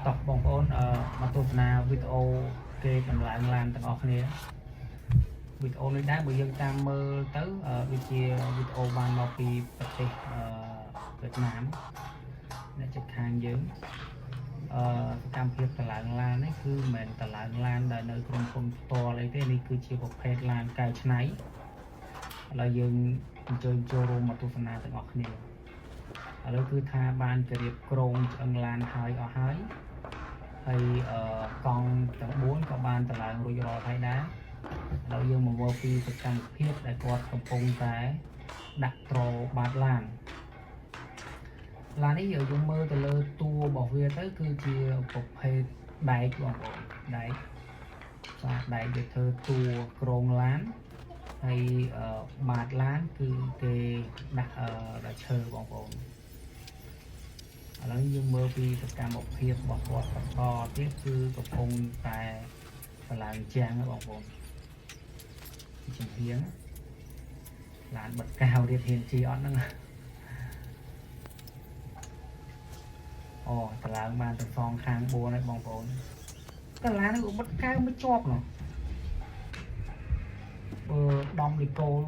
តោះបងប្អូនមកទស្សនាវីដេអូគេតម្លើងឡានទាំងអស់គ្នាវីដេអូនេះដែរបើយើងតាមមើលទៅដូចជាវីដេអូបានមកពីប្រទេសវៀតណាមអ្នកជិតខាងយើងសកម្មភាពតម្លើងឡាននេះគឺមិនមែនតម្លើងឡានដែលនៅក្រុមហ៊ុនផ្ទាល់អីទេនេះគឺជាប្រភេទឡានកែច្នៃឥឡូវយើងអញ្ជើញចូលរួមមកទស្សនាទាំងអស់គ្នាឥឡូវគឺថាបានជរៀបក្រងឆ្អឹងឡានហើយអស់ហើយហើយកង់ទាំង4ក៏បានតម្លើងរួចរាល់ហើយដែរឥឡូវយើងមកមើលពីសកម្មភាពដែលគាត់កំពុងតែដាក់ត្របាតឡាននេះយើងមើលទៅលើតួរបស់វាទៅគឺជាប្រភេទដែកបងប្អូនដែកដែកដែលធ្វើតួក្រងឡានហើយបាតឡានគឺគេដាក់ដាក់ឈើបងប្អូនឥឡូវយើងមើលពីសកម្មភាពរបស់គាត់បន្តទៀតគឺកំពុងតែតម្លើងជាងបងប្អូនជំហៀងឡានបិទកៅរៀបហ៊ានជីអត់ហ្នឹងអូតម្លើងបានទាំងសងខាង4ហើយបងប្អូនតែឡាននេះបិទកៅមិនជាប់នោះដំលីកូល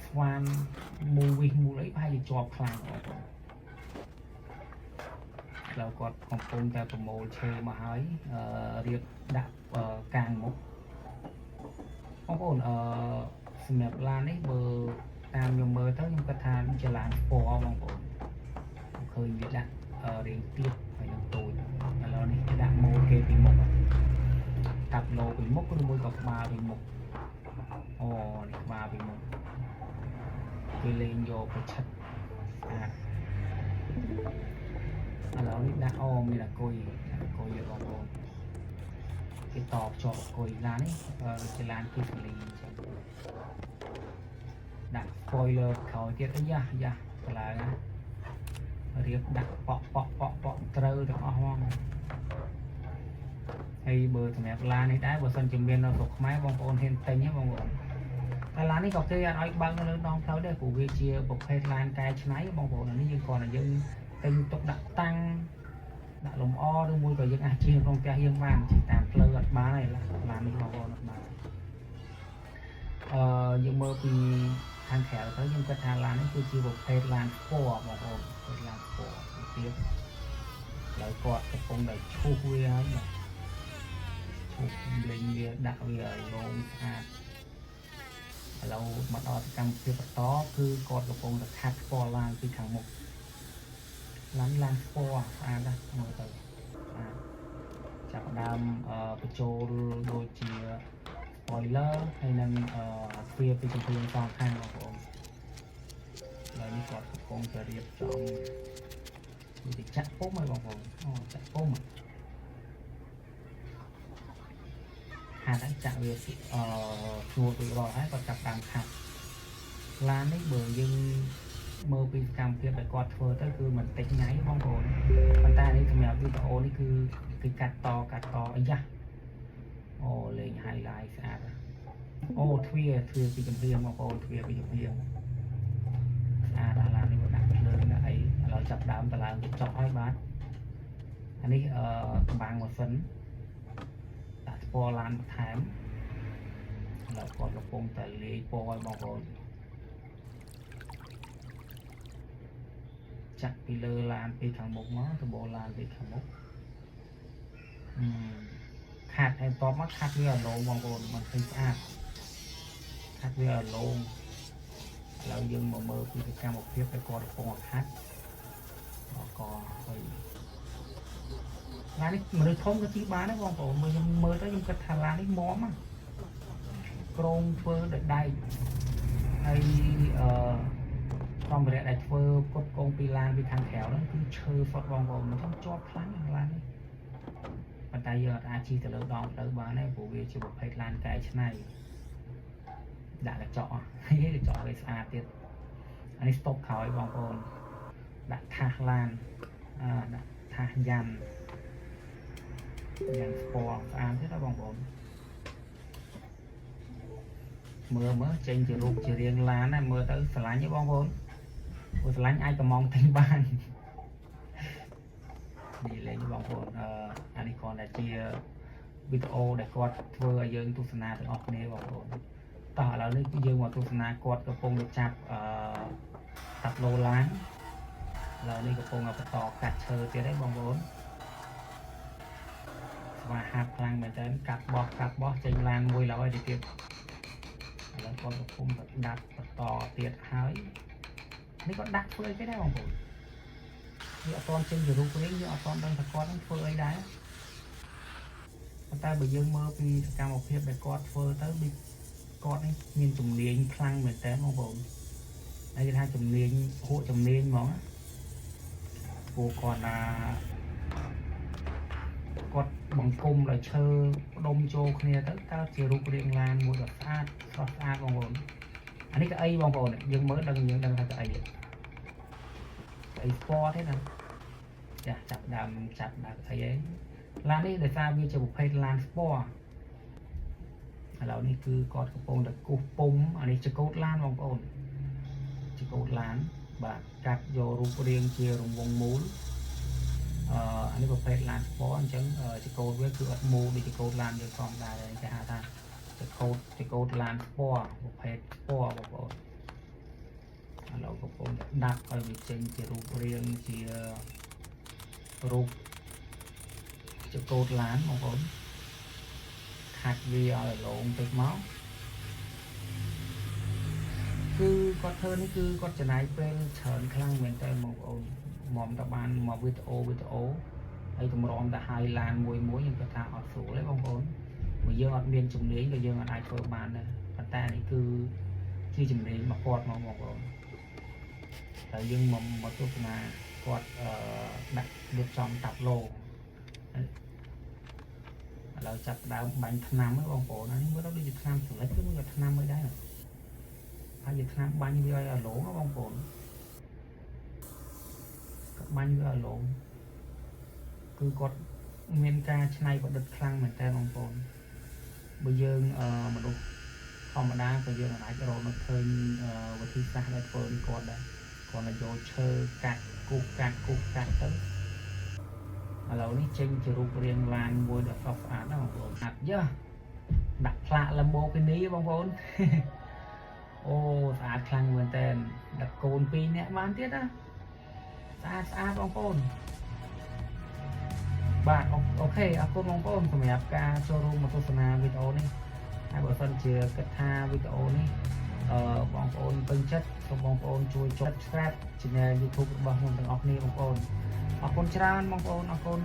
ស្វានមូលវិសមូលអីប្រហែលជាជាប់ខ្លាំងបងប្អូនแล้วគាត់កំពុងតែប្រមូលឈើមកហើយរៀបដាក់កាងមុខបងប្អូនសម្រាប់ឡាននេះបើតាមខ្ញុំមើលទៅខ្ញុំគិតថាជាឡានស្ពណ៌បងប្អូនឃើញវាដាក់រៀងទៀតហើយនឹងតូចឥឡូវនេះដាក់ម៉ូតគេពីមុខកាប់ឡូពីមុខឬមួយក៏ក្បាលពីមុខអូនេះក្បាលពីមុខគេលេងយកប្រឆិតស្អាតឥឡូវនេះដាក់មានអាគុយយកបងប្អូនគេតបជាប់អាគុយឡាននេះជាឡានគីសលីអញ្ចឹងដាក់ spoiler ក្រោយទៀតអីយ៉ាកន្លែងណារៀបដាក់ប៉ក់ត្រូវទាំងអស់ហ្មងហើយបើសម្រាប់ឡាននេះដែរបើសិនជាមាននៅស្រុកខ្មែរបងប្អូនហ៊ានទិញហ៎បងប្អូនតែឡាននេះក៏គេអត់ឲ្យបើកនៅលើដងផ្លូវដែរព្រោះវាជាប្រភេទឡានកែច្នៃបងប្អូននេះយើងគ្រាន់តែយើងទិញទុកដាក់តាំងដាក់លំអឬមួយក៏យើងអាចជិះក្នុងផ្ទះយើងបានជិះតាមផ្លូវអត់បានទេឡាននេះបងប្អូនអត់បានយើងមើលពីខាងក្រៅទៅខ្ញុំគិតថាឡាននេះគឺជាប្រភេទឡានស្ពណ៌បងប្អូនប្រភេទឡានស្ពណ៌ទៀតហើយគាត់កំពុងតែឈូសវាហើយឈូសលេងវាដាក់វាឲ្យរងស្អាតឥឡូវមកដល់សកម្មភាពបន្តគឺគាត់កំពុងតែខាត់ស្ពណ៌ឡានពីខាងមុខឡានស្ពណ៌ស្អាតណាស់មើលទៅចាប់ដើមបញ្ចូលដូចជា spoiler ហើយនឹងទ្វារពីចំហៀងសងខាងបងប្អូនឥឡូវនេះគាត់កំពុងតែរៀបចំវិធីចាក់ពុំហើយបងប្អូនចាក់ពុំហាត់ចាក់វាស្រួលរួចរាល់ហើយគាត់ចាប់តាមខាត់ឡាននេះបើយើងមើលពីសកម្មភាពដែលគាត់ធ្វើទៅគឺមិនតិចថ្ងៃបងប្អូនប៉ុន្តែនេះសម្រាប់វីដេអូនេះគឺគេកាត់តអីយ៉ាលេង highlight ស្អាតទ្វារពីចំហៀងបងប្អូនទ្វារពីចំហៀងស្អាតឡាននេះមកដាក់ភ្លើងដាក់អីឥឡូវចាប់ដើមតម្លើងទៅចុះហើយបាទអានេះកម្បាំងម៉ាស៊ីនដាក់ស្ពណ៌ឡានបន្ថែមឥឡូវគាត់កំពុងតែលាយពណ៌ឲ្យបងប្អូនចាក់ពីលើឡានពីខាងមុខមកទៅបោឡានពីខាងមុខខាត់ហើយតបមកខាត់វាឲ្យឡងបងប្អូនមិនឃើញស្អាតខាត់វាឲ្យឡងឥឡូវយើងមកមើលពីសកម្មភាពដែលគាត់កំពុងខាត់ក៏ហើយឡាននេះមនុស្សធំក៏ជិះបានដែរបងប្អូនមើលខ្ញុំមើលទៅខ្ញុំគិតថាឡាននេះមាំក្រងធ្វើដោយដៃហើយសម្ភារៈដែលធ្វើផ្គត់ផ្គង់ពីឡានពីខាងក្រៅហ្នឹងគឺឈើសុទ្ធបងប្អូនមិនថាជាប់ខ្លាំងឡាននេះប៉ុន្តែយើងអាចជិះទៅលើដងផ្លូវបានដែរព្រោះវាជាប្រភេទឡានកែច្នៃដាក់កញ្ចក់ហើយកញ្ចក់វាស្អាតទៀតអានេះស្តុបក្រោយបងប្អូនដាក់ថាសឡានដាក់ថាសយ៉ាន់ស្ពណ៌ស្អាតទៀតណាបងប្អូនមើលចេញជារូបជារាងឡានណាមើលទៅស្រឡាញ់ទេបងប្អូនព្រោះស្រឡាញ់អាចកំងទិញបាន នេះលេងបងប្អូនអានេះគ្រាន់តែជាវីដេអូដែលគាត់ធ្វើឲ្យយើងទស្សនាទាំងអស់គ្នាបងប្អូនតោះឥឡូវនេះយើងមកទស្សនាគាត់កំពុងចាប់ឡូឡានឥឡូវនេះកំពុងបន្តកាត់ឈើទៀតđấyបងប្អូនស្វាហាប់ខ្លាំងមែនតើកាត់បោះចេញឡានមួយឡើយទៀតឥឡូវគាត់កំពុងតែដាក់បន្តទៀតហើយនេះគាត់ដាក់ធ្វើអីគេដែរបងប្អូនវាអត់ទាន់ចេញជារូបរាងយើងអត់ទាន់ដឹងថាគាត់នឹងធ្វើអីដែរប៉ុន្តែបើយើងមើលពីសកម្មភាពដែលគាត់ធ្វើទៅដូចគាត់នេះមានជំនាញខ្លាំងមែនតើបងប្អូនហើយគេថាជំនាញហួសជំនាញហ្មងព្រោះគាត់បង្គំដោយឈើផ្ដុំចូលគ្នាទៅកើតជារូបរាងឡានមួយដ៏ស្អាតស្រស់ស្អាតបងប្អូនអានេះក៏អីបងប្អូនយើងមើលយើងដឹងថាក៏អីស្ពតទេណាចាចាប់ដើមអីហ្នឹងឡាននេះដោយសារវាជាប្រភេទឡានស្ពតឥឡូវនេះគឺគាត់កំពុងតែគូសពុំអានេះជាកោតឡានបងប្អូនជាកោតឡានបាទកាត់យករូបរាងជារង្វង់មូលអានេះប្រភេទឡានស្ពតអញ្ចឹងជាកោតវាគឺអត់មូលដូចជាកោតឡានយើងធម្មតាដែរគេហៅថាជាកោតឡានស្ពតប្រភេទស្ពតបងប្អូនឥឡូវកំពុងតែដាក់ឲ្យវាចេញជារូបរាងជារូបជាកោតឡានបងប្អូនខាត់វាឲ្យឡងតិចមកគឺគាត់ធ្វើនេះគឺគាត់ចំណាយពេលច្រើនខ្លាំងមែនតើបងប្អូនមកតបានមកវីដេអូហើយតម្រាំទៅឲ្យឡានមួយខ្ញុំគាត់ថាអត់ស្រួលទេបងប្អូនបើយើងអត់មានជំនាញក៏យើងអត់អាចធ្វើបានដែរប៉ុន្តែនេះគឺជាជំនាញរបស់គាត់មកបងប្អូនតែយើងមកទស្សនាគាត់ដាក់រៀបចំតាប់ឡូឥឡូវចាប់ដើមបាញ់ថ្នាំហ្នឹងបងប្អូនអានេះមើលទៅដូចជាថ្នាំសម្លេចគឺមើលថ្នាំមិនដែរហើយជាថ្នាំបាញ់វាឲ្យឡងបងប្អូនបាញ់វាឲ្យឡងគឺគាត់មានការច្នៃប្រឌិតខ្លាំងមែនតើបងប្អូនបើយើងមនុស្សធម្មតាក៏យើងអាចរកនៅឃើញវិធីសាស្ត្រដែលធ្វើពីគាត់ដែរគាត់ទៅយកឈើកាត់គូសកាត់ទៅឥឡូវនេះចេញជារូបរាងឡានមួយដ៏ស្រស់ស្អាតណាស់បងប្អូនអាប់យើដាក់ផ្លាក Lamborghini បងប្អូនអូស្អាតខ្លាំងមែនតើដាក់កូន2នាក់បានទៀតណាស្អាតបងប្អូនបាទអូខេអរគុណបងប្អូនសម្រាប់ការចូលរួមមកទស្សនាវីដេអូនេះហើយបើសិនជាគិតថាវីដេអូនេះបងប្អូនពេញចិត្តសូមបងប្អូនជួយចុច Subscribe Channel YouTube របស់ខ្ញុំទាំងអស់គ្នាបងប្អូនអរគុណច្រើនបងប្អូនអរគុណ